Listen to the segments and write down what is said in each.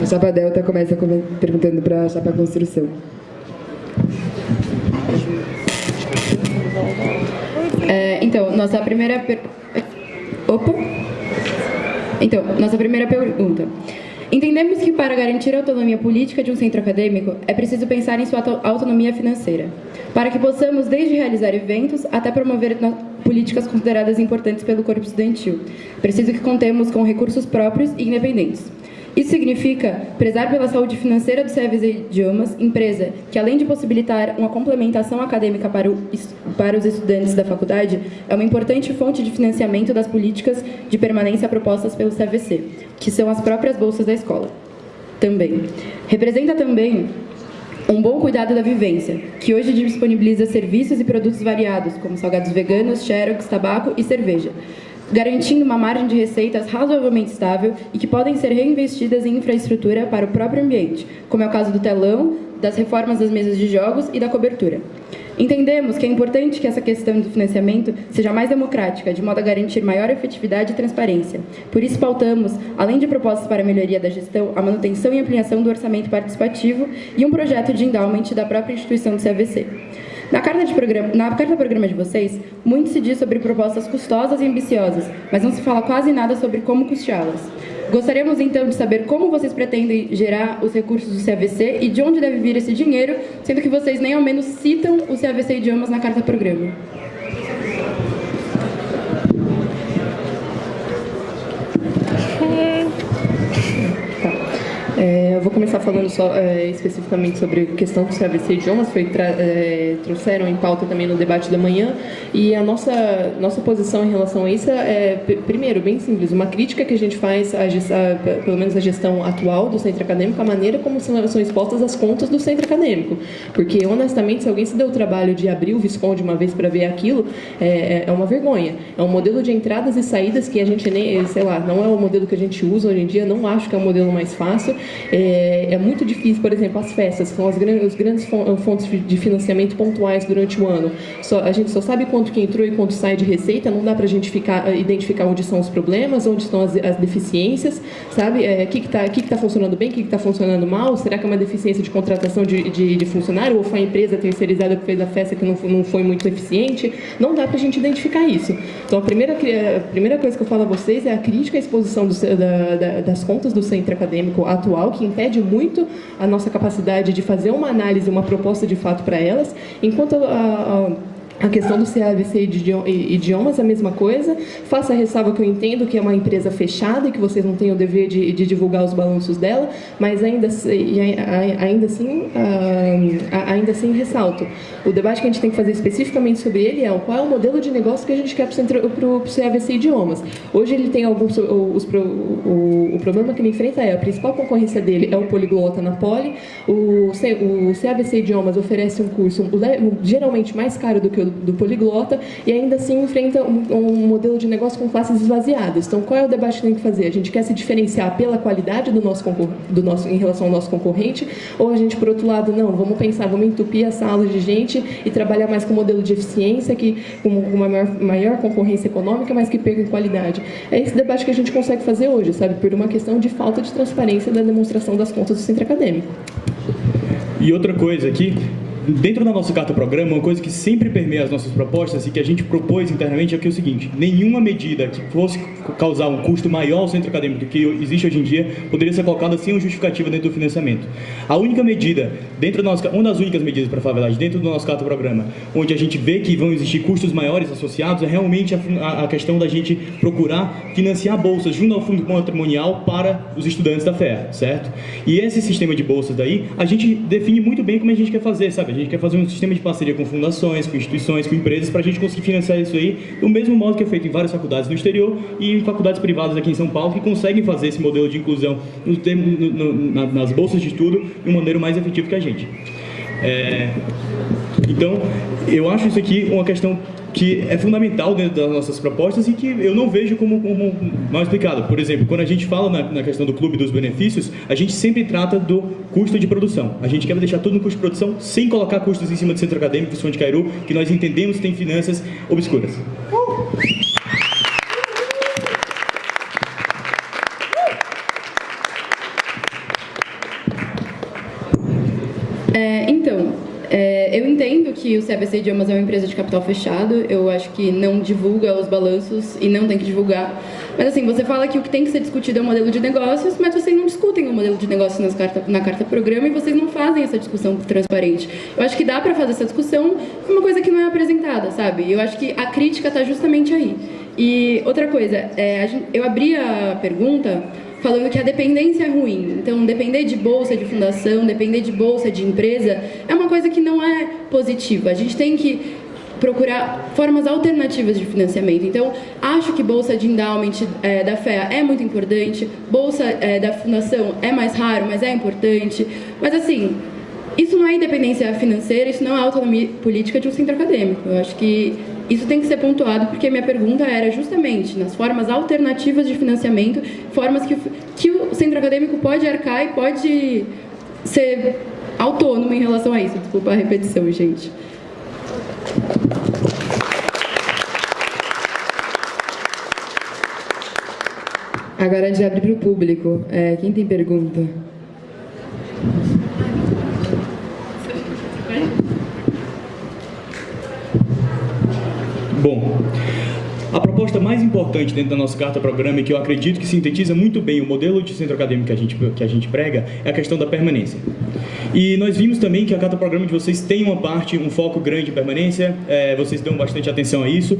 A chapa Delta começa perguntando para a chapa Construção. Então, nossa primeira pergunta. Entendemos que para garantir a autonomia política de um centro acadêmico, é preciso pensar em sua autonomia financeira, para que possamos desde realizar eventos até promover políticas consideradas importantes pelo corpo estudantil. Preciso que contemos com recursos próprios e independentes. Isso significa prezar pela saúde financeira do CFZ Idiomas, empresa que, além de possibilitar uma complementação acadêmica para os estudantes da faculdade, é uma importante fonte de financiamento das políticas de permanência propostas pelo CFC, que são as próprias bolsas da escola. Também. Representa também um bom cuidado da vivência, que hoje disponibiliza serviços e produtos variados, como salgados veganos, xerox, tabaco e cerveja, garantindo uma margem de receitas razoavelmente estável e que podem ser reinvestidas em infraestrutura para o próprio ambiente, como é o caso do telão, das reformas das mesas de jogos e da cobertura. Entendemos que é importante que essa questão do financiamento seja mais democrática, de modo a garantir maior efetividade e transparência. Por isso, pautamos, além de propostas para a melhoria da gestão, a manutenção e ampliação do orçamento participativo e um projeto de endowment da própria instituição do CAVC. Na carta programa de vocês, muito se diz sobre propostas custosas e ambiciosas, mas não se fala quase nada sobre como custeá-las. Gostaríamos, então, de saber como vocês pretendem gerar os recursos do CAVC e de onde deve vir esse dinheiro, sendo que vocês nem ao menos citam o CAVC Idiomas na carta programa. Eu vou começar falando só especificamente sobre a questão do CAVC Idiomas, trouxeram em pauta também no debate da manhã, e a nossa posição em relação a isso primeiro, bem simples, uma crítica que a gente faz, pelo menos a gestão atual do centro acadêmico, a maneira como são expostas as contas do centro acadêmico, porque, honestamente, se alguém se deu o trabalho de abrir o Visconde uma vez para ver aquilo, é uma vergonha. É um modelo de entradas e saídas que a gente nem, sei lá, não é o modelo que a gente usa hoje em dia, não acho que é o modelo mais fácil. É muito difícil, por exemplo, as festas, que são as grandes fontes de financiamento pontuais durante o ano. A gente só sabe quanto que entrou e quanto sai de receita, não dá para a gente identificar onde são os problemas, onde estão as deficiências, sabe? O que está funcionando bem, o que está funcionando mal, será que é uma deficiência de contratação de funcionário, ou foi a empresa terceirizada que fez a festa que não foi muito eficiente? Não dá para a gente identificar isso. Então, a primeira coisa que eu falo a vocês é a crítica à exposição das contas do centro acadêmico atual, que impede muito a nossa capacidade de fazer uma análise, uma proposta de fato para elas, enquanto a questão do CAVC Idiomas, a mesma coisa. Faça a ressalva que eu entendo que é uma empresa fechada e que vocês não têm o dever de divulgar os balanços dela, mas ainda assim ressalto. O debate que a gente tem que fazer especificamente sobre ele é qual é o modelo de negócio que a gente quer para o CAVC Idiomas. Hoje ele tem alguns... O problema que ele enfrenta a principal concorrência dele é o poliglota na Poli. O CAVC Idiomas oferece um curso geralmente mais caro do que o do poliglota e ainda assim enfrenta um modelo de negócio com classes esvaziadas. Então, qual é o debate que tem que fazer? A gente quer se diferenciar pela qualidade em relação ao nosso concorrente, ou a gente, por outro lado, não, vamos entupir as salas de gente e trabalhar mais com um modelo de eficiência, com uma maior concorrência econômica, mas que perca em qualidade. É esse debate que a gente consegue fazer hoje, sabe? Por uma questão de falta de transparência da demonstração das contas do centro acadêmico. E outra coisa aqui, dentro da nossa carta programa, uma coisa que sempre permeia as nossas propostas e que a gente propôs internamente é que é o seguinte: nenhuma medida que fosse causar um custo maior ao centro acadêmico do que existe hoje em dia poderia ser colocada sem uma justificativa dentro do financiamento. A única medida, uma das únicas medidas, para falar a verdade, dentro do nosso carta programa, onde a gente vê que vão existir custos maiores associados, é realmente a questão da gente procurar financiar bolsas junto ao fundo patrimonial para os estudantes da FEA, certo? E esse sistema de bolsas daí, a gente define muito bem como a gente quer fazer, sabe? A gente quer fazer um sistema de parceria com fundações, com instituições, com empresas, para a gente conseguir financiar isso aí do mesmo modo que é feito em várias faculdades no exterior e em faculdades privadas aqui em São Paulo, que conseguem fazer esse modelo de inclusão nas bolsas de estudo de uma maneira mais efetiva que a gente. Então, eu acho isso aqui uma questão que é fundamental dentro das nossas propostas e que eu não vejo como mal explicado. Por exemplo, quando a gente fala na questão do clube dos benefícios, a gente sempre trata do custo de produção. A gente quer deixar tudo no custo de produção sem colocar custos em cima do centro acadêmico, do Visconde Cairu, que nós entendemos que tem finanças obscuras. Eu entendo que o CABC Idiomas é uma empresa de capital fechado, eu acho que não divulga os balanços e não tem que divulgar. Mas assim, você fala que o que tem que ser discutido é o modelo de negócios, mas vocês não discutem o modelo de negócios na carta programa e vocês não fazem essa discussão transparente. Eu acho que dá para fazer essa discussão com uma coisa que não é apresentada, sabe? Eu acho que a crítica está justamente aí. E outra coisa, eu abri a pergunta falando que a dependência é ruim. Então, depender de bolsa de fundação, depender de bolsa de empresa, é uma coisa que não é positiva. A gente tem que procurar formas alternativas de financiamento. Então, acho que bolsa de endowment da FEA é muito importante, bolsa da fundação é mais raro, mas é importante. Mas, assim, isso não é independência financeira, isso não é autonomia política de um centro acadêmico. Eu acho que isso tem que ser pontuado, porque a minha pergunta era justamente nas formas alternativas de financiamento, formas que o centro acadêmico pode arcar e pode ser autônomo em relação a isso. Desculpa a repetição, gente. Agora a gente abre para o público. Quem tem pergunta? Bom, a proposta mais importante dentro da nossa carta-programa e que eu acredito que sintetiza muito bem o modelo de centro acadêmico que a gente prega é a questão da permanência. E nós vimos também que a carta-programa de vocês tem um foco grande em permanência, vocês dão bastante atenção a isso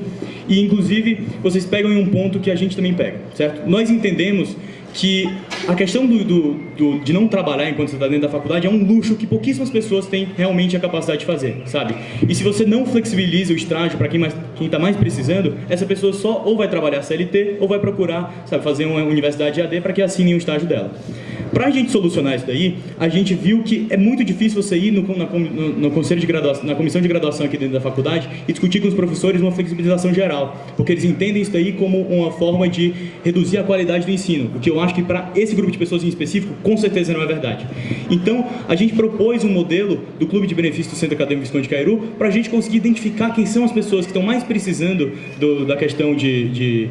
e, inclusive, vocês pegam em um ponto que a gente também pega, certo? Nós entendemos que a questão de não trabalhar enquanto você está dentro da faculdade é um luxo que pouquíssimas pessoas têm realmente a capacidade de fazer, sabe? E se você não flexibiliza o estágio para quem está mais precisando, essa pessoa só ou vai trabalhar CLT ou vai procurar, sabe, fazer uma universidade EAD para que assine o estágio dela. Para a gente solucionar isso daí, a gente viu que é muito difícil você ir no conselho de graduação, na comissão de graduação aqui dentro da faculdade e discutir com os professores uma flexibilização geral, porque eles entendem isso daí como uma forma de reduzir a qualidade do ensino, o que eu acho que para esse grupo de pessoas em específico, com certeza não é verdade. Então, a gente propôs um modelo do Clube de Benefícios do Centro Acadêmico Visconde Cairu para a gente conseguir identificar quem são as pessoas que estão mais precisando da questão de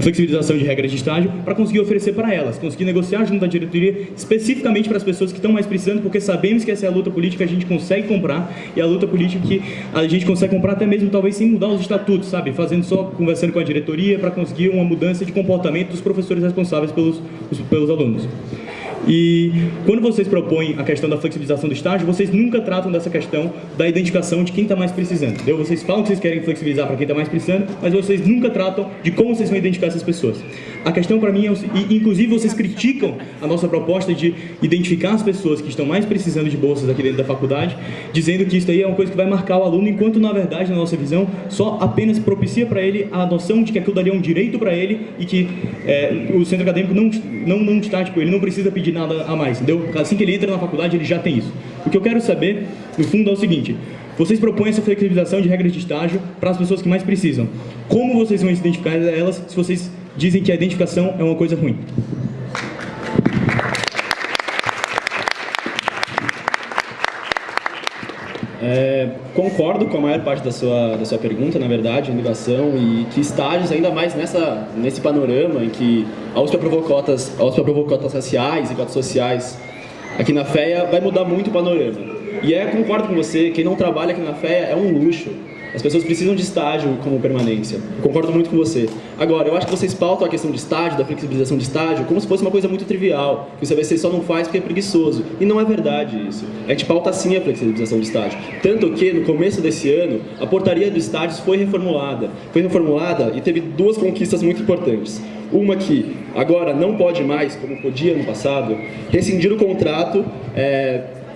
flexibilização de regras de estágio para conseguir oferecer para elas, conseguir negociar junto à diretoria especificamente para as pessoas que estão mais precisando, porque sabemos que essa é a luta política que a gente consegue comprar e a luta política que a gente consegue comprar até mesmo talvez sem mudar os estatutos, sabe? Conversando com a diretoria para conseguir uma mudança de comportamento dos professores responsáveis pelos alunos. E quando vocês propõem a questão da flexibilização do estágio, vocês nunca tratam dessa questão da identificação de quem está mais precisando, entendeu? Vocês falam que vocês querem flexibilizar para quem está mais precisando, mas vocês nunca tratam de como vocês vão identificar essas pessoas. A questão para mim e inclusive vocês criticam a nossa proposta de identificar as pessoas que estão mais precisando de bolsas aqui dentro da faculdade, dizendo que isso aí é uma coisa que vai marcar o aluno, enquanto na verdade, na nossa visão, só apenas propicia para ele a noção de que aquilo daria um direito para ele e que o centro acadêmico não está, tipo, ele não precisa pedir nada a mais, entendeu? Assim que ele entra na faculdade, ele já tem isso. O que eu quero saber, no fundo, é o seguinte: vocês propõem essa flexibilização de regras de estágio para as pessoas que mais precisam. Como vocês vão identificar elas se vocês dizem que a identificação é uma coisa ruim? Concordo com a maior parte da sua pergunta, na verdade, ligação e que estágios, ainda mais nesse panorama em que a USP aprovou cotas raciais e cotas sociais aqui na FEA, vai mudar muito o panorama. E concordo com você, quem não trabalha aqui na FEA é um luxo. As pessoas precisam de estágio como permanência. Concordo muito com você. Agora, eu acho que vocês pautam a questão de estágio, da flexibilização de estágio, como se fosse uma coisa muito trivial, que o CABC só não faz porque é preguiçoso. E não é verdade isso. A gente pauta sim a flexibilização de estágio. Tanto que, no começo desse ano, a portaria dos estágios foi reformulada. Foi reformulada e teve duas conquistas muito importantes. Uma que agora não pode mais, como podia no passado, rescindir o contrato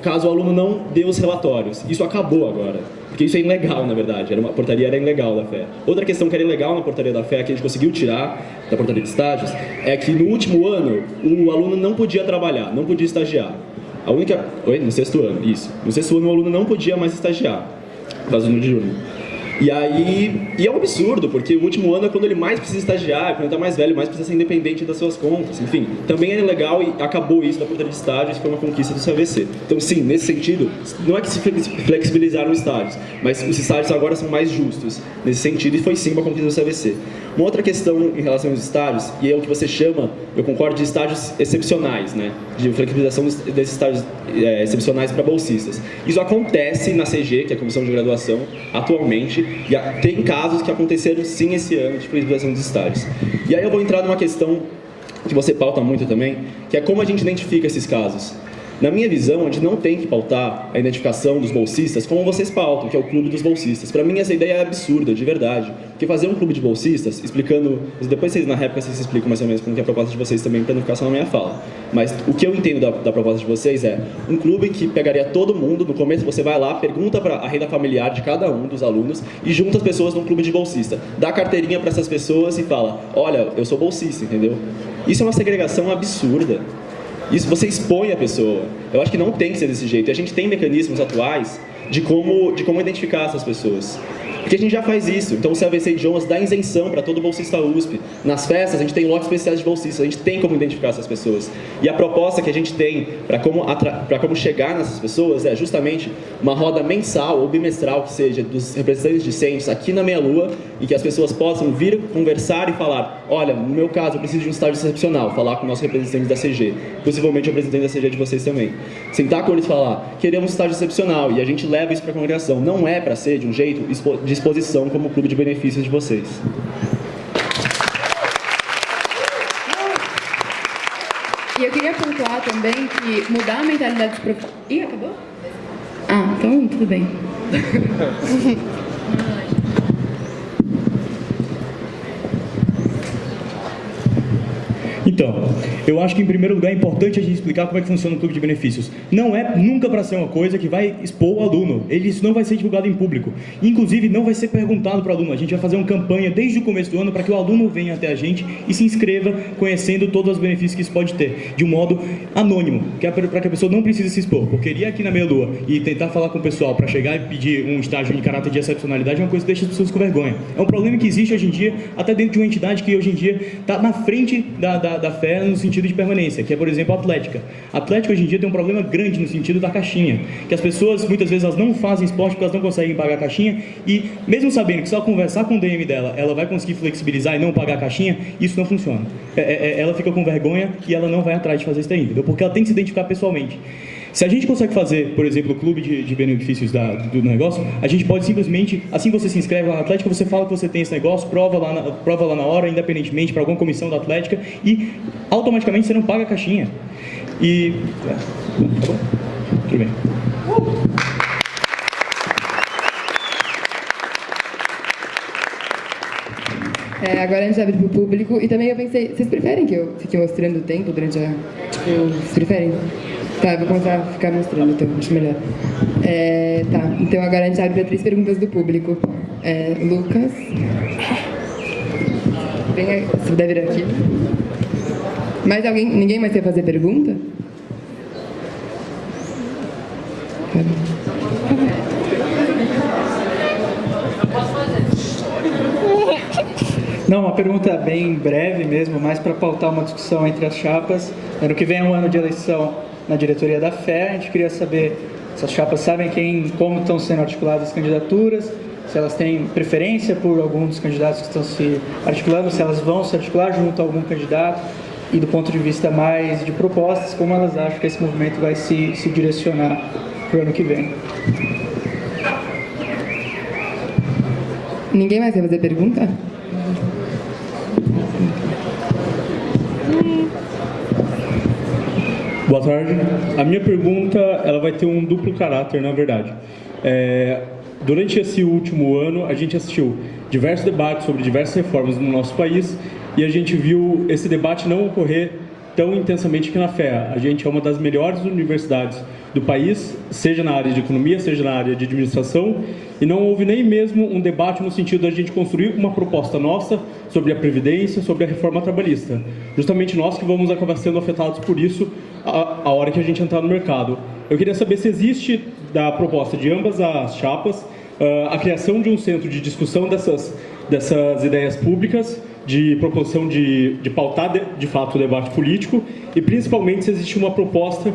caso o aluno não dê os relatórios. Isso acabou agora. Porque isso é ilegal, na verdade. A portaria era ilegal da FEA. Outra questão que era ilegal na portaria da FEA, que a gente conseguiu tirar da portaria de estágios, é que no último ano, o aluno não podia trabalhar, não podia estagiar. No sexto ano, isso. No sexto ano, o aluno não podia mais estagiar, por causa do ano de junho. E é um absurdo, porque o último ano é quando ele mais precisa estagiar, quando ele está mais velho, mais precisa ser independente das suas contas. Enfim, também é legal e acabou isso da portaria de estágio, isso foi uma conquista do CAVC. Então, sim, nesse sentido, não é que se flexibilizaram os estágios, mas os estágios agora são mais justos nesse sentido, e foi sim uma conquista do CAVC. Uma outra questão em relação aos estágios, e é o que você chama, eu concordo, de estágios excepcionais, né? De flexibilização desses estágios excepcionais para bolsistas. Isso acontece na CG, que é a Comissão de Graduação, atualmente, e tem casos que aconteceram sim esse ano de flexibilização dos estágios. E aí eu vou entrar numa questão que você pauta muito também, que é como a gente identifica esses casos. Na minha visão, a gente não tem que pautar a identificação dos bolsistas como vocês pautam, que é o clube dos bolsistas. Para mim, essa ideia é absurda, de verdade. Porque fazer um clube de bolsistas, explicando... Depois, na réplica, vocês explicam mais ou menos como que é a proposta de vocês também, para não ficar só na minha fala. Mas o que eu entendo da proposta de vocês é um clube que pegaria todo mundo, no começo você vai lá, pergunta para a renda familiar de cada um dos alunos e junta as pessoas num clube de bolsista. Dá carteirinha para essas pessoas e fala, olha, eu sou bolsista, entendeu? Isso é uma segregação absurda. Isso você expõe a pessoa. Eu acho que não tem que ser desse jeito. E a gente tem mecanismos atuais de como identificar essas pessoas. Porque a gente já faz isso. Então o CAVC Idiomas dá isenção para todo bolsista USP. Nas festas a gente tem lotes especiais de bolsistas. A gente tem como identificar essas pessoas. E a proposta que a gente tem para como chegar nessas pessoas é justamente uma roda mensal ou bimestral, que seja, dos representantes discentes aqui na Meia Lua, e que as pessoas possam vir conversar e falar, olha, no meu caso eu preciso de um estágio excepcional, falar com o nosso representante da CG, possivelmente o representante da CG de vocês também. Sentar com eles e falar, queremos um estágio excepcional, e a gente leva isso para a congregação. Não é para ser de um jeito de exposição como o clube de benefícios de vocês. E eu queria pontuar também que mudar a mentalidade de Ih, acabou? Ah, então tudo bem. Então, eu acho que em primeiro lugar é importante a gente explicar como é que funciona o clube de benefícios. Não é nunca para ser uma coisa que vai expor o aluno. Isso não vai ser divulgado em público. Inclusive, não vai ser perguntado para o aluno. A gente vai fazer uma campanha desde o começo do ano para que o aluno venha até a gente e se inscreva conhecendo todos os benefícios que isso pode ter, de um modo anônimo, que é para que a pessoa não precise se expor. Porque ir aqui na Meia Lua e tentar falar com o pessoal para chegar e pedir um estágio de caráter de excepcionalidade é uma coisa que deixa as pessoas com vergonha. É um problema que existe hoje em dia, até dentro de uma entidade que hoje em dia está na frente da fé no sentido de permanência, que é, por exemplo, a Atlética. A Atlética hoje em dia tem um problema grande no sentido da caixinha, que as pessoas, muitas vezes, elas não fazem esporte porque elas não conseguem pagar a caixinha e, mesmo sabendo que se ela conversar com o DM dela, ela vai conseguir flexibilizar e não pagar a caixinha, isso não funciona. Ela fica com vergonha e ela não vai atrás de fazer isso aí, entendeu? Porque ela tem que se identificar pessoalmente. Se a gente consegue fazer, por exemplo, o clube de benefícios do negócio, a gente pode simplesmente, assim que você se inscreve lá na Atlética, você fala que você tem esse negócio, prova lá na hora, independentemente, para alguma comissão da Atlética, e automaticamente você não paga a caixinha. E... tá bom? Tudo bem. Agora a gente abre para o público e também eu pensei, vocês preferem que eu fique mostrando o tempo durante a... Vocês preferem? Tá, vou começar a ficar mostrando, então, acho melhor. Tá, então agora a gente abre para 3 perguntas do público. Lucas. Vem aí, você deve vir aqui. Mais alguém? Ninguém mais quer fazer pergunta? Não, uma pergunta bem breve mesmo, mais para pautar uma discussão entre as chapas. Ano que vem é um ano de eleição na diretoria da FE, a gente queria saber se as chapas sabem como estão sendo articuladas as candidaturas, se elas têm preferência por algum dos candidatos que estão se articulando, se elas vão se articular junto a algum candidato, e do ponto de vista mais de propostas, como elas acham que esse movimento vai se direcionar para o ano que vem. Ninguém mais quer fazer pergunta? Boa tarde. A minha pergunta ela vai ter um duplo caráter, na verdade. Durante esse último ano, a gente assistiu diversos debates sobre diversas reformas no nosso país e a gente viu esse debate não ocorrer tão intensamente aqui na FEA. A gente é uma das melhores universidades do país, seja na área de economia, seja na área de administração, e não houve nem mesmo um debate no sentido da gente construir uma proposta nossa sobre a Previdência, sobre a reforma trabalhista. Justamente nós que vamos acabar sendo afetados por isso a hora que a gente entrar no mercado. Eu queria saber se existe da proposta de ambas as chapas a criação de um centro de discussão dessas ideias públicas, de proposição de pautar de fato o debate político e principalmente se existe uma proposta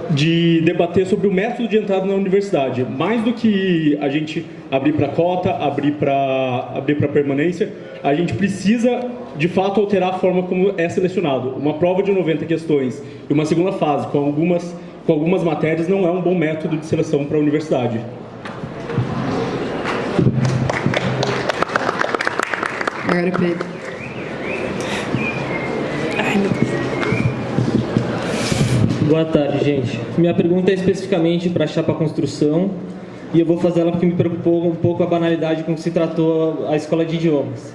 de debater sobre o método de entrada na universidade. Mais do que a gente abrir para cota, abrir para permanência, a gente precisa de fato alterar a forma como é selecionado. Uma prova de 90 questões e uma segunda fase com algumas matérias não é um bom método de seleção para a universidade. Agora, Pedro. Boa tarde, gente. Minha pergunta é especificamente para a chapa construção e eu vou fazer ela porque me preocupou um pouco a banalidade com que se tratou a escola de idiomas.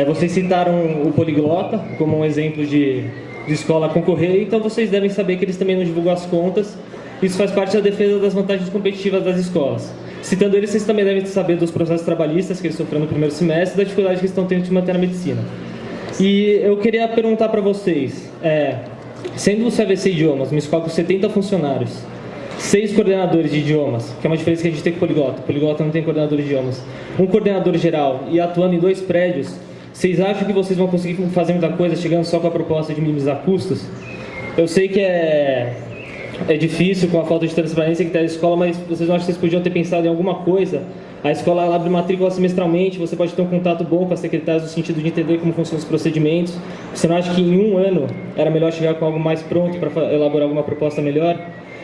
Vocês citaram o poliglota como um exemplo de escola a concorrer, então vocês devem saber que eles também não divulgam as contas. Isso faz parte da defesa das vantagens competitivas das escolas. Citando eles, vocês também devem saber dos processos trabalhistas que eles sofreram no primeiro semestre e da dificuldade que eles estão tendo de manter na medicina. E eu queria perguntar para vocês, sendo o CAVC Idiomas uma escola com 70 funcionários, 6 coordenadores de idiomas, que é uma diferença que a gente tem com o Poliglota. O Poliglota não tem coordenador de idiomas. Um coordenador geral e atuando em 2 prédios, vocês acham que vocês vão conseguir fazer muita coisa chegando só com a proposta de minimizar custos? Eu sei que é difícil com a falta de transparência que tem a escola, mas vocês não acham que vocês podiam ter pensado em alguma coisa? A escola ela abre matrícula semestralmente, você pode ter um contato bom com as secretárias no sentido de entender como funcionam os procedimentos. Você não acha que em um ano era melhor chegar com algo mais pronto para elaborar alguma proposta melhor?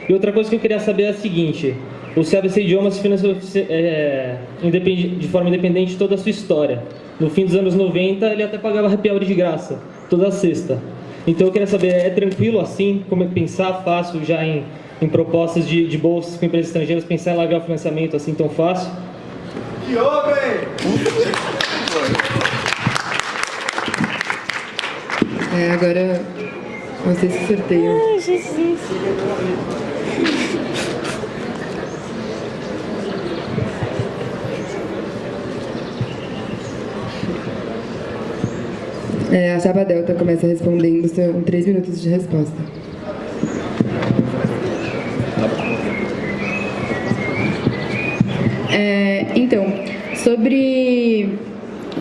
E outra coisa que eu queria saber é a seguinte: o CAVC Idiomas se financiou de forma independente toda a sua história. No fim dos anos 90, ele até pagava happy hour de graça, toda sexta. Então eu queria saber, é tranquilo assim, como é pensar fácil já em propostas de bolsas com empresas estrangeiras, pensar em largar o financiamento assim tão fácil? Que homem! Agora vocês se sorteiam. Ai, Jesus. A chapa Delta começa respondendo, são 3 minutos de resposta. Então, sobre...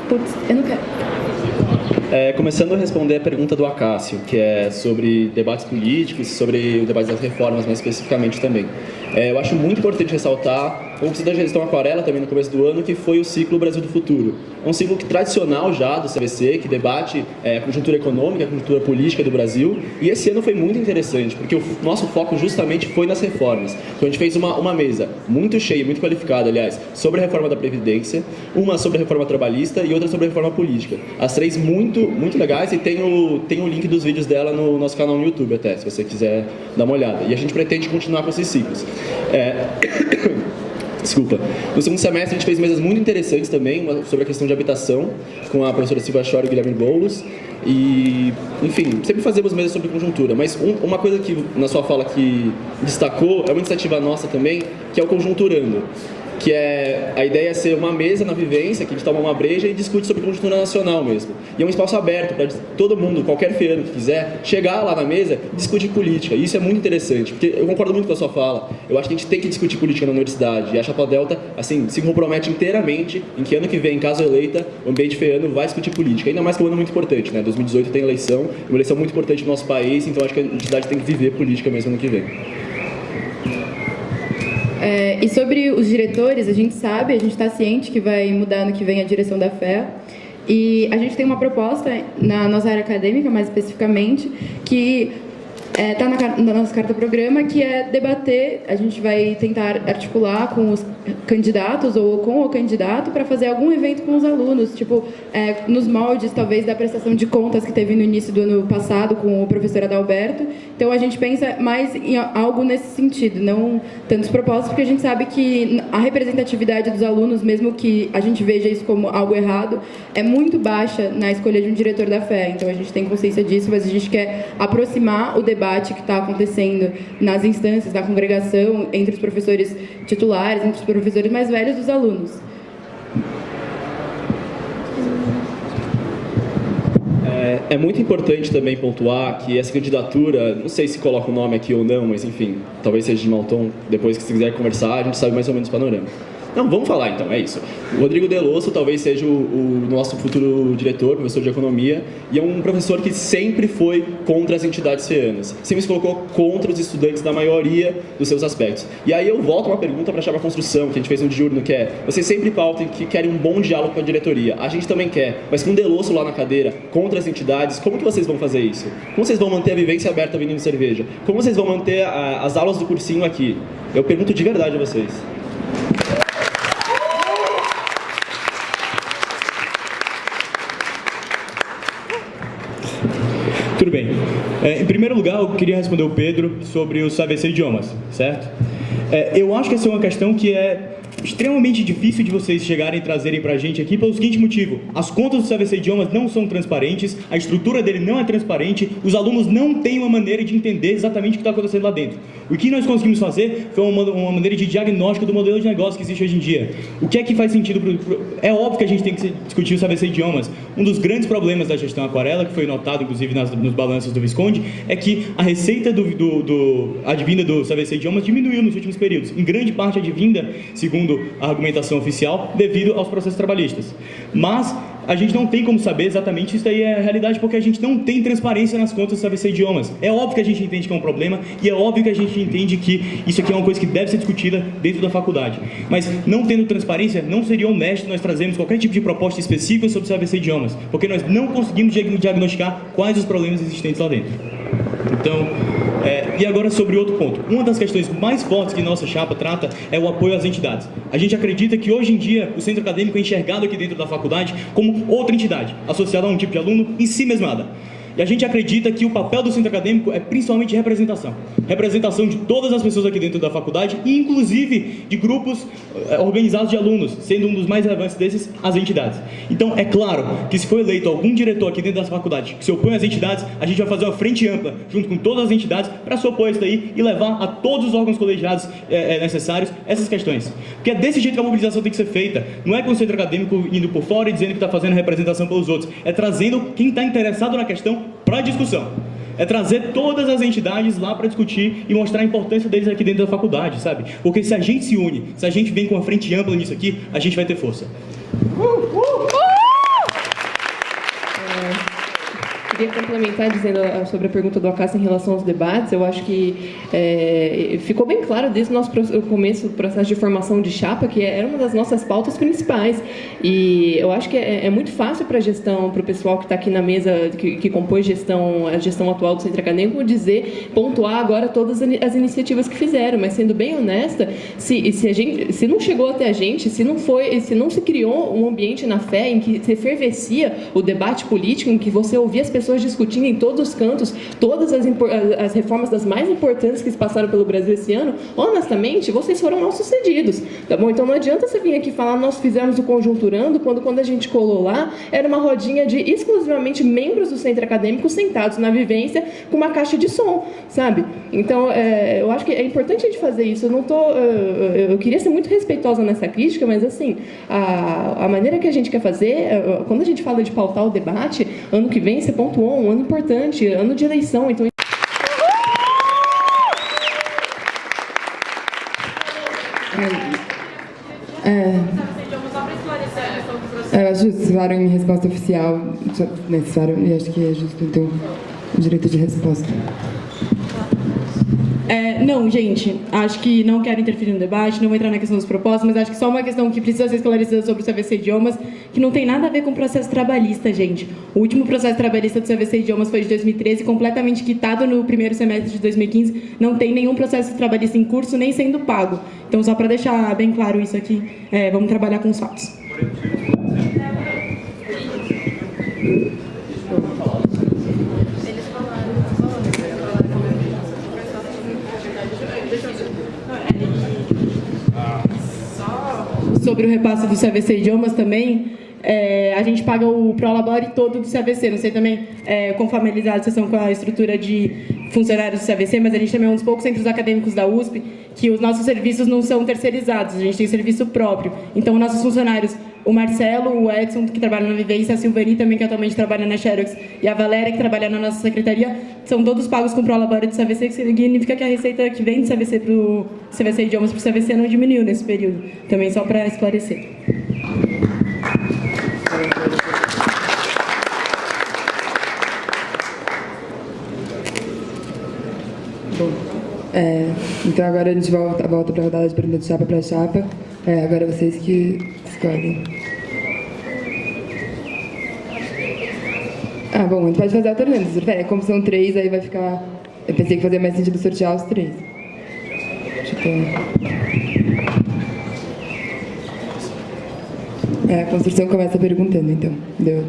Putz, eu não quero... Começando a responder a pergunta do Acácio, que é sobre debates políticos, sobre o debate das reformas, mais especificamente também. Eu acho muito importante ressaltar, como precisa da gestão Aquarela também no começo do ano, que foi o ciclo Brasil do Futuro. É um ciclo tradicional já do CAVC, que debate a conjuntura econômica, a conjuntura política do Brasil, e esse ano foi muito interessante, porque o nosso foco justamente foi nas reformas. Então a gente fez uma mesa muito cheia, muito qualificada, aliás, sobre a reforma da Previdência, uma sobre a reforma trabalhista e outra sobre a reforma política. As 3 muito legais, e tem o link dos vídeos dela no nosso canal no YouTube até, se você quiser dar uma olhada. E a gente pretende continuar com esses ciclos. Desculpa. No segundo semestre a gente fez mesas muito interessantes também, uma sobre a questão de habitação, com a professora Silvia Chora e o Guilherme Boulos. E, enfim, sempre fazemos mesas sobre conjuntura, mas uma coisa que na sua fala que destacou é uma iniciativa nossa também, que é o Conjunturando. Que é a ideia é ser uma mesa na vivência, que a gente toma uma breja e discute sobre conjuntura nacional mesmo. E é um espaço aberto para todo mundo, qualquer feirano que quiser, chegar lá na mesa e discutir política. E isso é muito interessante, porque eu concordo muito com a sua fala. Eu acho que a gente tem que discutir política na universidade. E a Chapa Delta, assim, se compromete inteiramente em que ano que vem, caso eleita, o ambiente feirano vai discutir política. Ainda mais que é um ano muito importante, né? 2018 tem eleição, uma eleição muito importante no nosso país, então acho que a entidade tem que viver política mesmo ano que vem. E sobre os diretores, a gente está ciente que vai mudar ano que vem a direção da FEA. E a gente tem uma proposta na nossa área acadêmica, mais especificamente, que está na nossa carta-programa, que é debater, a gente vai tentar articular com os candidatos ou com o candidato para fazer algum evento com os alunos, tipo, nos moldes, talvez, da prestação de contas que teve no início do ano passado com o professor Adalberto. Então, a gente pensa mais em algo nesse sentido, não tantos propósitos, porque a gente sabe que a representatividade dos alunos, mesmo que a gente veja isso como algo errado, é muito baixa na escolha de um diretor da FEA. Então, a gente tem consciência disso, mas a gente quer aproximar o debate que está acontecendo nas instâncias da congregação, entre os professores titulares, entre os professores mais velhos dos alunos. É muito importante também pontuar que essa candidatura, não sei se coloca o nome aqui ou não, mas enfim, talvez seja de mau tom, depois que se quiser conversar, a gente sabe mais ou menos o panorama. Não, vamos falar então, é isso. O Rodrigo Delosso talvez seja o nosso futuro diretor, professor de economia, e é um professor que sempre foi contra as entidades feanas, sempre se colocou contra os estudantes da maioria dos seus aspectos. E aí eu volto uma pergunta para a Chapa Construção, que a gente fez no diurno, que é, vocês sempre pautam que querem um bom diálogo com a diretoria, a gente também quer, mas com o Delosso lá na cadeira, contra as entidades, como que vocês vão fazer isso? Como vocês vão manter a vivência aberta vendendo cerveja? Como vocês vão manter as aulas do cursinho aqui? Eu pergunto de verdade a vocês. Tudo bem. Em primeiro lugar, eu queria responder o Pedro sobre os AVC Idiomas, certo? Eu acho que essa é uma questão que é extremamente difícil de vocês chegarem e trazerem pra gente aqui pelo seguinte motivo: as contas do AVC Idiomas não são transparentes, a estrutura dele não é transparente, os alunos não têm uma maneira de entender exatamente o que está acontecendo lá dentro. O que nós conseguimos fazer foi uma maneira de diagnóstico do modelo de negócio que existe hoje em dia. O que é que faz sentido? É óbvio que a gente tem que discutir os AVC Idiomas. Um dos grandes problemas da gestão Aquarela, que foi notado inclusive nos balanços do Visconde, é que a receita advinda dos AVC Idiomas diminuiu nos últimos períodos. Em grande parte advinda, segundo a argumentação oficial, devido aos processos trabalhistas. Mas a gente não tem como saber exatamente se isso daí é a realidade, porque a gente não tem transparência nas contas do AVC Idiomas. É óbvio que a gente entende que é um problema e é óbvio que a gente entende que isso aqui é uma coisa que deve ser discutida dentro da faculdade. Mas não tendo transparência, não seria honesto nós trazermos qualquer tipo de proposta específica sobre os AVC Idiomas, porque nós não conseguimos diagnosticar quais os problemas existentes lá dentro. Então, e agora sobre outro ponto. Uma das questões mais fortes que nossa chapa trata é o apoio às entidades. A gente acredita que hoje em dia o centro acadêmico é enxergado aqui dentro da faculdade como outra entidade, associada a um tipo de aluno em si mesmada. E a gente acredita que o papel do centro acadêmico é principalmente representação. Representação de todas as pessoas aqui dentro da faculdade e inclusive de grupos organizados de alunos, sendo um dos mais relevantes desses as entidades. Então, é claro que se for eleito algum diretor aqui dentro da faculdade que se opõe às entidades, a gente vai fazer uma frente ampla, junto com todas as entidades, para se opor a isso daí e levar a todos os órgãos colegiados necessários essas questões. Porque é desse jeito que a mobilização tem que ser feita. Não é com o centro acadêmico indo por fora e dizendo que está fazendo representação pelos outros. É trazendo quem está interessado na questão para a discussão. É trazer todas as entidades lá para discutir e mostrar a importância deles aqui dentro da faculdade, sabe? Porque se a gente se une, se a gente vem com uma frente ampla nisso aqui, a gente vai ter força. Queria complementar dizendo sobre a pergunta do Acácio em relação aos debates. Eu acho que ficou bem claro desde o nosso começo do processo de formação de chapa que era uma das nossas pautas principais. E eu acho que é muito fácil para a gestão, para o pessoal que está aqui na mesa, que compõe a gestão atual do centro acadêmico, pontuar agora todas as iniciativas que fizeram. Mas sendo bem honesta, se não chegou até a gente, se não se criou um ambiente na FEA em que se efervescia o debate político, em que você ouvia as pessoas discutindo em todos os cantos todas as reformas das mais importantes que se passaram pelo Brasil esse ano, honestamente, vocês foram mal sucedidos, tá bom? Então não adianta você vir aqui falar nós fizemos o Conjunturando, quando a gente colou lá, era uma rodinha de exclusivamente membros do centro acadêmico sentados na vivência com uma caixa de som, sabe? Então, eu acho que é importante a gente fazer isso. Eu queria ser muito respeitosa nessa crítica, mas assim, a maneira que a gente quer fazer, quando a gente fala de pautar o debate, ano que vem você pontuou um ano importante, ano de eleição, então eu acho que vocês falaram em resposta oficial, e acho que é justo então o direito de resposta. Não, gente, acho que não quero interferir no debate, não vou entrar na questão dos propósitos, mas acho que só uma questão que precisa ser esclarecida sobre o CVC Idiomas, que não tem nada a ver com o processo trabalhista, gente. O último processo trabalhista do CVC Idiomas foi de 2013, completamente quitado no primeiro semestre de 2015, não tem nenhum processo trabalhista em curso, nem sendo pago. Então, só para deixar bem claro isso aqui, vamos trabalhar com os fatos. Sobre o repasse do CVC Idiomas também, a gente paga o Prolabore todo do CVC, não sei também quão familiarizados vocês são com a estrutura de funcionários do CVC, mas a gente também é um dos poucos centros acadêmicos da USP que os nossos serviços não são terceirizados, a gente tem serviço próprio. Então, nossos funcionários, o Marcelo, o Edson, que trabalha na Vivência, a Silvani também, que atualmente trabalha na Xerox, e a Valéria, que trabalha na nossa secretaria, são todos pagos com pró-labore do CVC, que significa que a receita que vem do CVC para o CVC Idiomas para o CVC não diminuiu nesse período. Também só para esclarecer. Então agora a gente volta para a rodada de perguntas de chapa para chapa. Agora vocês que escolhem. Bom, a gente pode fazer alternando, vocês preferem? Como são 3, aí vai ficar... Eu pensei que fazia mais sentido sortear os 3. A construção começa perguntando, então. Deu.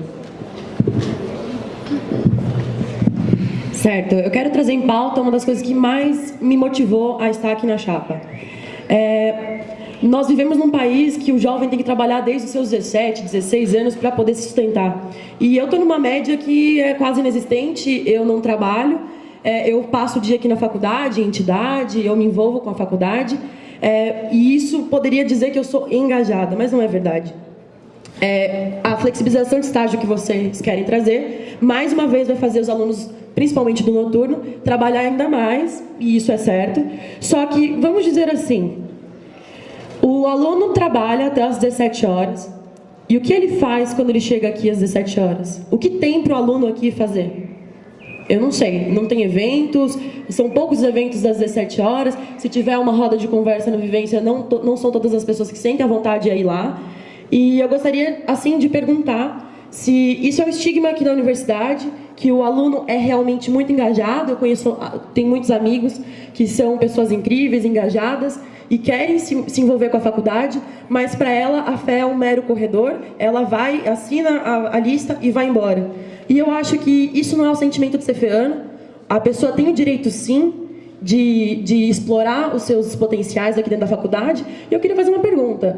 Certo, eu quero trazer em pauta uma das coisas que mais me motivou a estar aqui na chapa. Nós vivemos num país que o jovem tem que trabalhar desde os seus 17, 16 anos para poder se sustentar. E eu estou numa média que é quase inexistente, eu não trabalho, eu passo o dia aqui na faculdade, em entidade, eu me envolvo com a faculdade, e isso poderia dizer que eu sou engajada, mas não é verdade. A flexibilização de estágio que vocês querem trazer, mais uma vez vai fazer os alunos, principalmente do noturno, trabalhar ainda mais, e isso é certo. Só que, vamos dizer assim, o aluno trabalha até às 17 horas, e o que ele faz quando ele chega aqui às 17 horas? O que tem para o aluno aqui fazer? Eu não sei, não tem eventos, são poucos eventos das 17 horas, se tiver uma roda de conversa na vivência, não são todas as pessoas que sentem a vontade de ir lá. E eu gostaria, assim, de perguntar se isso é um estigma aqui na universidade, que o aluno é realmente muito engajado. Eu tenho muitos amigos que são pessoas incríveis, engajadas, e querem se envolver com a faculdade, mas para ela a fé é um mero corredor, ela vai, assina a lista e vai embora. E eu acho que isso não é o sentimento de ser feano. A pessoa tem o direito, sim, de explorar os seus potenciais aqui dentro da faculdade. E eu queria fazer uma pergunta.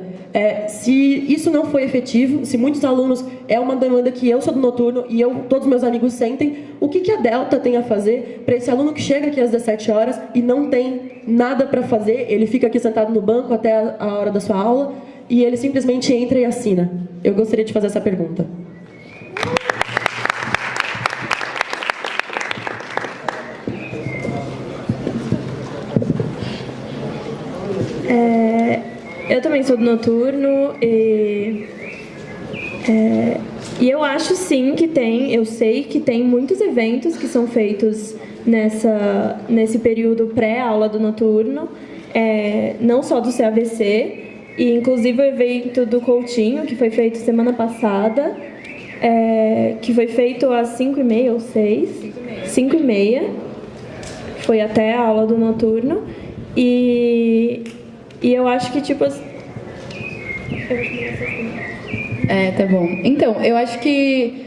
Se isso não foi efetivo, se muitos alunos, é uma demanda que eu sou do noturno e todos os meus amigos sentem, o que a Delta tem a fazer para esse aluno que chega aqui às 17 horas e não tem nada para fazer, ele fica aqui sentado no banco até a hora da sua aula e ele simplesmente entra e assina? Eu gostaria de fazer essa pergunta. Eu também sou do noturno e eu acho sim que eu sei que tem muitos eventos que são feitos nesse período pré-aula do noturno, não só do CAVC, e inclusive o evento do Coutinho, que foi feito semana passada, que foi feito às 5h30 ou 6, 5h30, foi até a aula do noturno, e eu acho que, tipo... Tá bom. Então, eu acho que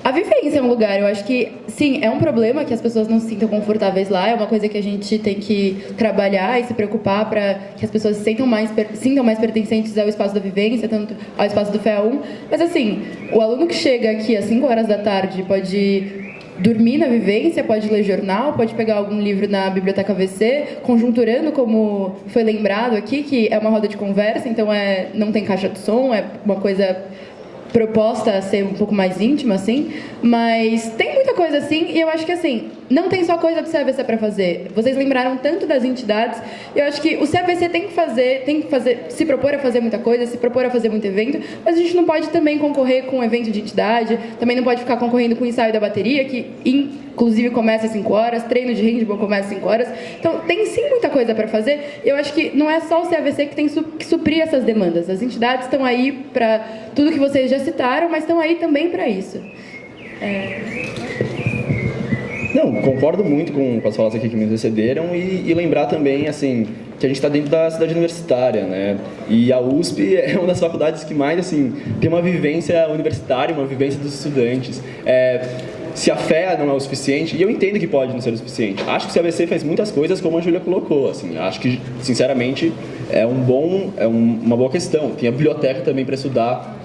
a vivência é um lugar, eu acho que, sim, é um problema que as pessoas não se sintam confortáveis lá, é uma coisa que a gente tem que trabalhar e se preocupar para que as pessoas se sintam mais pertencentes ao espaço da vivência, tanto ao espaço do FEA1. Mas, assim, o aluno que chega aqui às 5 horas da tarde pode dormir na vivência, pode ler jornal, pode pegar algum livro na biblioteca VC, conjunturando, como foi lembrado aqui, que é uma roda de conversa, então não tem caixa de som, é uma coisa proposta a ser um pouco mais íntima, assim, mas tem muita coisa assim, e eu acho que, assim, não tem só coisa do CAVC para fazer. Vocês lembraram tanto das entidades, eu acho que o CAVC tem que fazer, se propor a fazer muita coisa, se propor a fazer muito evento, mas a gente não pode também concorrer com um evento de entidade, também não pode ficar concorrendo com o ensaio da bateria, que inclusive começa às 5 horas, treino de handball começa às 5 horas, então tem sim muita coisa para fazer. Eu acho que não é só o CAVC que tem que suprir essas demandas, as entidades estão aí para tudo que vocês já citaram, mas estão aí também para isso. Não, concordo muito com as falas aqui que me antecederam e lembrar também, assim, que a gente está dentro da cidade universitária, né? E a USP é uma das faculdades que mais, assim, tem uma vivência universitária, uma vivência dos estudantes. Se a fé não é o suficiente, e eu entendo que pode não ser o suficiente, acho que o CAVC faz muitas coisas como a Júlia colocou, assim, acho que, sinceramente, é uma boa questão. Tem a biblioteca também para estudar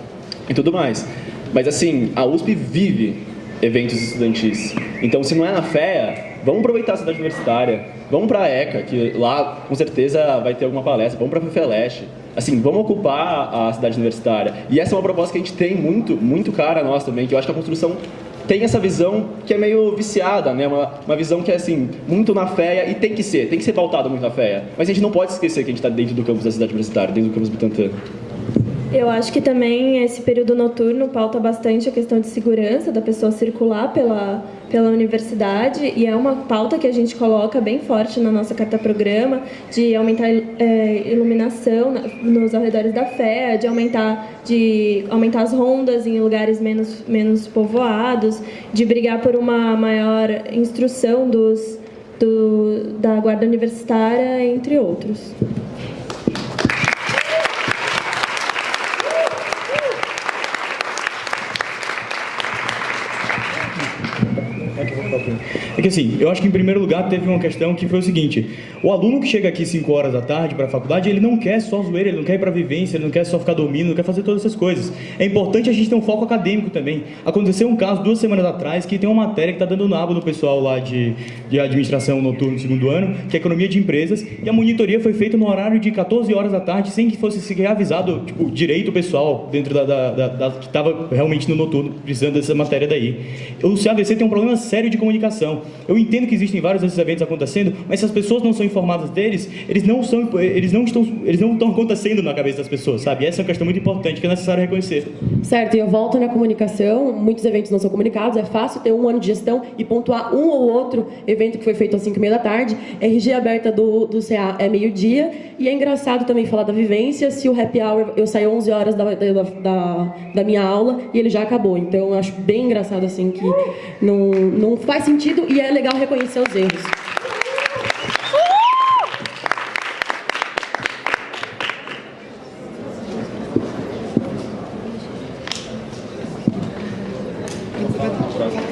e tudo mais. Mas, assim, a USP vive eventos estudantis. Então, se não é na FEA, vamos aproveitar a cidade universitária, vamos para a ECA, que lá, com certeza, vai ter alguma palestra, vamos para a FEFELESH. Assim, vamos ocupar a cidade universitária. E essa é uma proposta que a gente tem muito cara nossa também, que eu acho que a construção tem essa visão que é meio viciada, né? Uma visão que é assim, muito na fé, e tem que ser pautado muito na fé. Mas a gente não pode esquecer que a gente está dentro do campus da cidade universitária, dentro do campus Butantã. Eu acho que também esse período noturno pauta bastante a questão de segurança da pessoa circular pela universidade, e é uma pauta que a gente coloca bem forte na nossa carta-programa, de aumentar iluminação nos arredores da Fé, de aumentar as rondas em lugares menos povoados, de brigar por uma maior instrução da guarda universitária, entre outros. É que assim, eu acho que em primeiro lugar teve uma questão que foi o seguinte: o aluno que chega aqui 5 horas da tarde para a faculdade, ele não quer só zoeira, ele não quer ir para vivência, ele não quer só ficar dormindo, não quer fazer todas essas coisas. É importante a gente ter um foco acadêmico também. Aconteceu um caso 2 semanas atrás que tem uma matéria que está dando nabo no pessoal lá de administração noturno do 2º ano, que é economia de empresas, e a monitoria foi feita no horário de 14 horas da tarde, sem que fosse sequer avisado, tipo, direito pessoal dentro que estava realmente no noturno, precisando dessa matéria daí. O CAVC tem um problema sério de comunicação. Eu entendo que existem vários desses eventos acontecendo, mas se as pessoas não são informadas deles, eles não estão acontecendo na cabeça das pessoas, sabe? Essa é uma questão muito importante que é necessário reconhecer. Certo, e eu volto na comunicação, muitos eventos não são comunicados, é fácil ter 1 ano de gestão e pontuar um ou outro evento que foi feito às 5h30 da tarde. RG aberta do CA é meio-dia, e é engraçado também falar da vivência, se o happy hour, eu saio 11 horas da minha aula e ele já acabou. Então eu acho bem engraçado assim que não faz sentido, e é legal reconhecer os erros.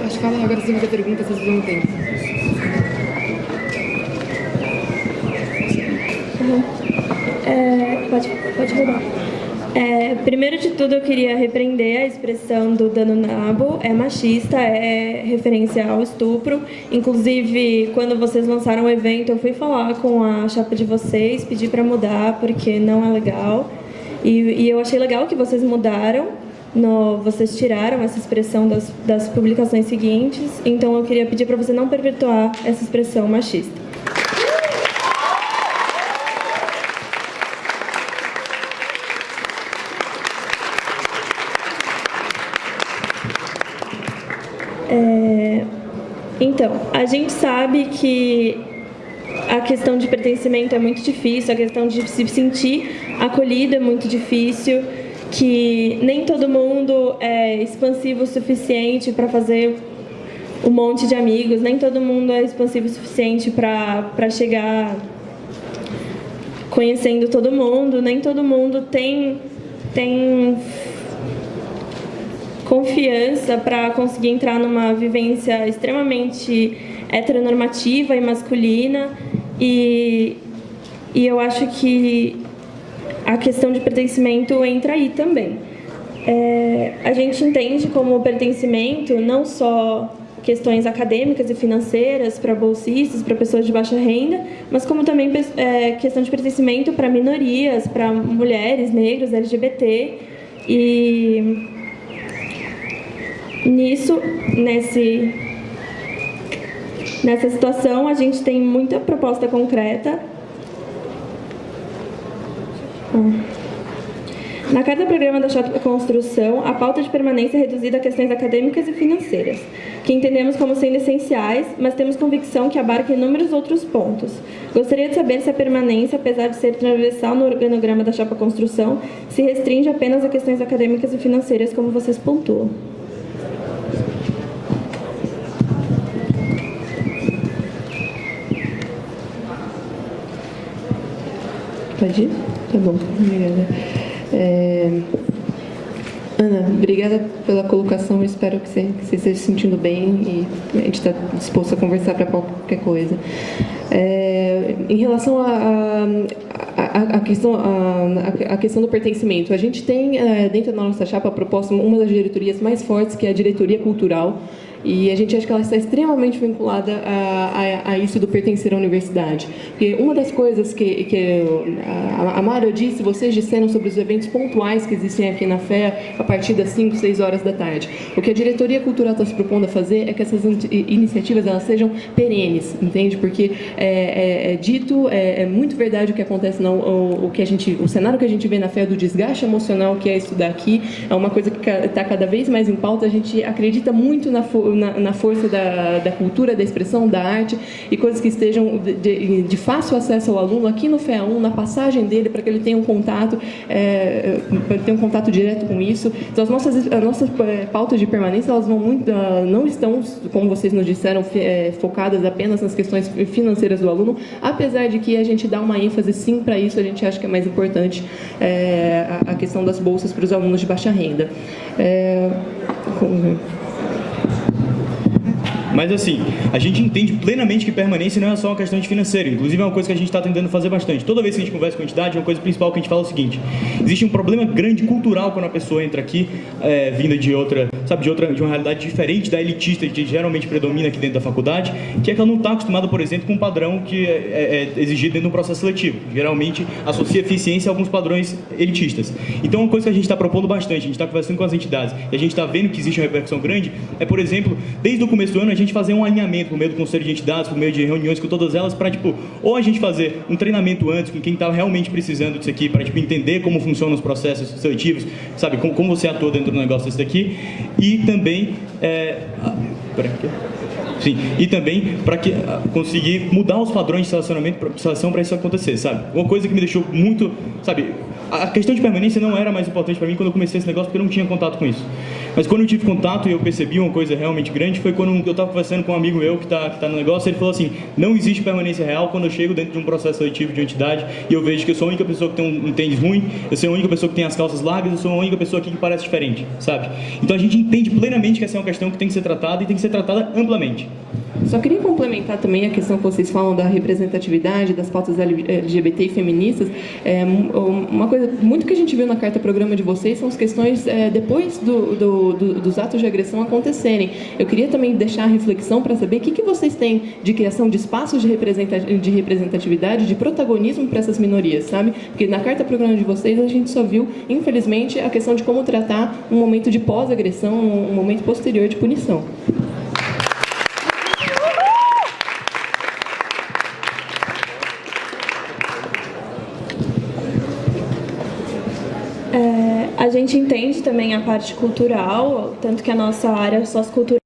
Acho que fala agora sobre a pergunta, vocês não têm. Pode rodar. Primeiro de tudo, eu queria repreender a expressão do dano nabo. É machista, é referência ao estupro. Inclusive, quando vocês lançaram o evento, eu fui falar com a chapa de vocês, pedi para mudar, porque não é legal. E eu achei legal que vocês mudaram. Vocês tiraram essa expressão das publicações seguintes. Então, eu queria pedir para você não perpetuar essa expressão machista. Então, a gente sabe que a questão de pertencimento é muito difícil, a questão de se sentir acolhido é muito difícil, que nem todo mundo é expansivo o suficiente para fazer um monte de amigos, nem todo mundo é expansivo o suficiente para chegar conhecendo todo mundo, nem todo mundo tem confiança para conseguir entrar numa vivência extremamente heteronormativa e masculina, e eu acho que a questão de pertencimento entra aí também. A gente entende como pertencimento não só questões acadêmicas e financeiras para bolsistas, para pessoas de baixa renda, mas como também questão de pertencimento para minorias, para mulheres, negros, LGBT, e nessa situação, a gente tem muita proposta concreta. Na carta-programa da Chapa Construção, a pauta de permanência é reduzida a questões acadêmicas e financeiras, que entendemos como sendo essenciais, mas temos convicção que abarca inúmeros outros pontos. Gostaria de saber se a permanência, apesar de ser transversal no organograma da Chapa Construção, se restringe apenas a questões acadêmicas e financeiras, como vocês pontuam. Pode ir? Tá bom, obrigada. Ana, obrigada pela colocação. Eu espero que você esteja se sentindo bem e a gente está disposto a conversar para qualquer coisa. Em relação à questão do pertencimento, a gente tem dentro da nossa chapa proposta uma das diretorias mais fortes, que é a diretoria cultural, E a gente acha que ela está extremamente vinculada a isso do pertencer à universidade. Porque uma das coisas que a Mara disse, vocês disseram sobre os eventos pontuais que existem aqui na FEA a partir das 5, 6 horas da tarde. O que a diretoria cultural está se propondo a fazer é que essas iniciativas elas sejam perenes, entende? Porque é muito verdade o que acontece, o cenário que a gente vê na FEA do desgaste emocional que é estudar aqui, é uma coisa que está cada vez mais em pauta. A gente acredita muito na força da cultura, da expressão, da arte e coisas que estejam de fácil acesso ao aluno aqui no FEA 1, na passagem dele, para que ele tenha um contato, direto com isso. Então, as nossas pautas de permanência, elas vão muito, não estão, como vocês nos disseram, focadas apenas nas questões financeiras do aluno, apesar de que a gente dá uma ênfase sim para isso. A gente acha que é mais importante a questão das bolsas para os alunos de baixa renda. Mas assim, a gente entende plenamente que permanência não é só uma questão de financeiro. Inclusive é uma coisa que a gente está tentando fazer bastante. Toda vez que a gente conversa com a entidade, uma coisa principal que a gente fala é o seguinte: existe um problema grande cultural quando a pessoa entra aqui, vinda de uma realidade diferente da elitista que geralmente predomina aqui dentro da faculdade, que é que ela não está acostumada, por exemplo, com um padrão que é exigido dentro de um processo seletivo. Geralmente associa eficiência a alguns padrões elitistas. Então uma coisa que a gente está propondo bastante, a gente está conversando com as entidades e a gente está vendo que existe uma repercussão grande, por exemplo, desde o começo do ano a gente fazer um alinhamento por meio do Conselho de Entidades, por meio de reuniões com todas elas, para, ou a gente fazer um treinamento antes com quem está realmente precisando disso aqui, para, entender como funcionam os processos seletivos, sabe, como você atua dentro do negócio desse daqui, e também, para conseguir mudar os padrões de seleção para isso acontecer, sabe? Uma coisa que me deixou muito, sabe, a questão de permanência não era mais importante para mim quando eu comecei esse negócio, porque eu não tinha contato com isso. Mas quando eu tive contato e eu percebi uma coisa realmente grande, foi quando eu estava conversando com um amigo meu que tá no negócio. Ele falou assim: não existe permanência real quando eu chego dentro de um processo seletivo de uma entidade e eu vejo que eu sou a única pessoa que tem um tênis ruim, eu sou a única pessoa que tem as calças largas, eu sou a única pessoa aqui que parece diferente, sabe? Então a gente entende plenamente que essa é uma questão que tem que ser tratada e tem que ser tratada amplamente. Só queria complementar também a questão que vocês falam da representatividade, das pautas LGBT e feministas. Uma coisa muito que a gente viu na carta programa de vocês são as questões depois dos atos de agressão acontecerem. Eu queria também deixar a reflexão para saber o que vocês têm de criação de espaços de representatividade, de protagonismo para essas minorias, sabe? Porque na carta programa de vocês a gente só viu, infelizmente, a questão de como tratar um momento de pós-agressão, um momento posterior de punição. A gente entende também a parte cultural, tanto que a nossa área sociocultural